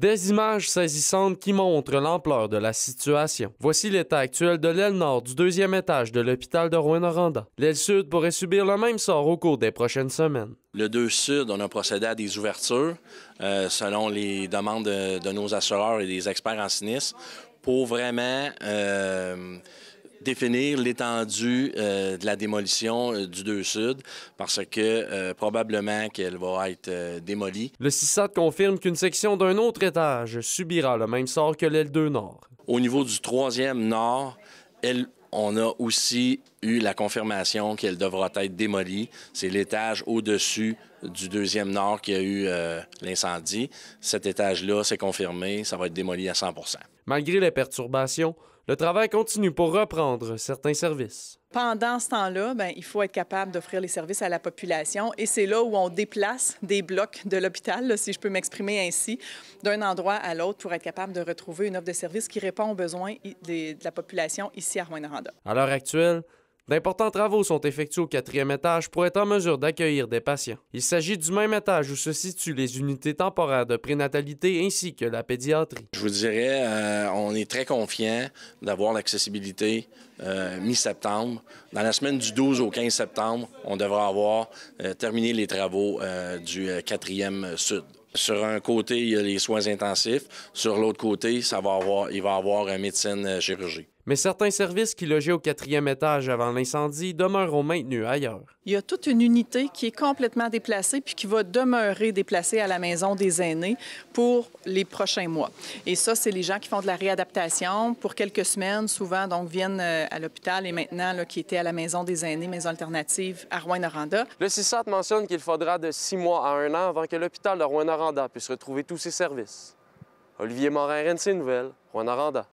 Des images saisissantes qui montrent l'ampleur de la situation. Voici l'état actuel de l'aile nord du deuxième étage de l'hôpital de Rouyn-Noranda. L'aile sud pourrait subir le même sort au cours des prochaines semaines. Le 2 Sud, on a procédé à des ouvertures selon les demandes de nos assureurs et des experts en sinistre pour vraiment définir l'étendue de la démolition du 2 Sud parce que probablement qu'elle va être démolie. Le CISAT confirme qu'une section d'un autre étage subira le même sort que l'aile 2 Nord. Au niveau du 3e Nord, on a aussi eu la confirmation qu'elle devra être démolie. C'est l'étage au-dessus du 2e Nord qui a eu l'incendie. Cet étage-là, c'est confirmé, ça va être démoli à 100 %. Malgré les perturbations, le travail continue pour reprendre certains services. Pendant ce temps-là, il faut être capable d'offrir les services à la population et c'est là où on déplace des blocs de l'hôpital, si je peux m'exprimer ainsi, d'un endroit à l'autre pour être capable de retrouver une offre de services qui répond aux besoins de la population ici à Rouyn-Noranda. À l'heure actuelle, d'importants travaux sont effectués au 4e étage pour être en mesure d'accueillir des patients. Il s'agit du même étage où se situent les unités temporaires de prénatalité ainsi que la pédiatrie. Je vous dirais, on est très confiant d'avoir l'accessibilité mi-septembre. Dans la semaine du 12 au 15 septembre, on devra avoir terminé les travaux du 4e Sud. Sur un côté, il y a les soins intensifs. Sur l'autre côté, il va y avoir un médecine chirurgie. Mais certains services qui logeaient au 4e étage avant l'incendie demeureront maintenus ailleurs. Il y a toute une unité qui est complètement déplacée puis qui va demeurer déplacée à la maison des aînés pour les prochains mois. Et ça, c'est les gens qui font de la réadaptation pour quelques semaines, souvent donc viennent à l'hôpital et maintenant qui étaient à la maison des aînés, maison alternative à Rouyn-Noranda. Le CISAT mentionne qu'il faudra de 6 mois à 1 an avant que l'hôpital de Rouyn-Noranda puisse retrouver tous ses services. Olivier Morin, RNC Nouvelles, Rouyn-Noranda.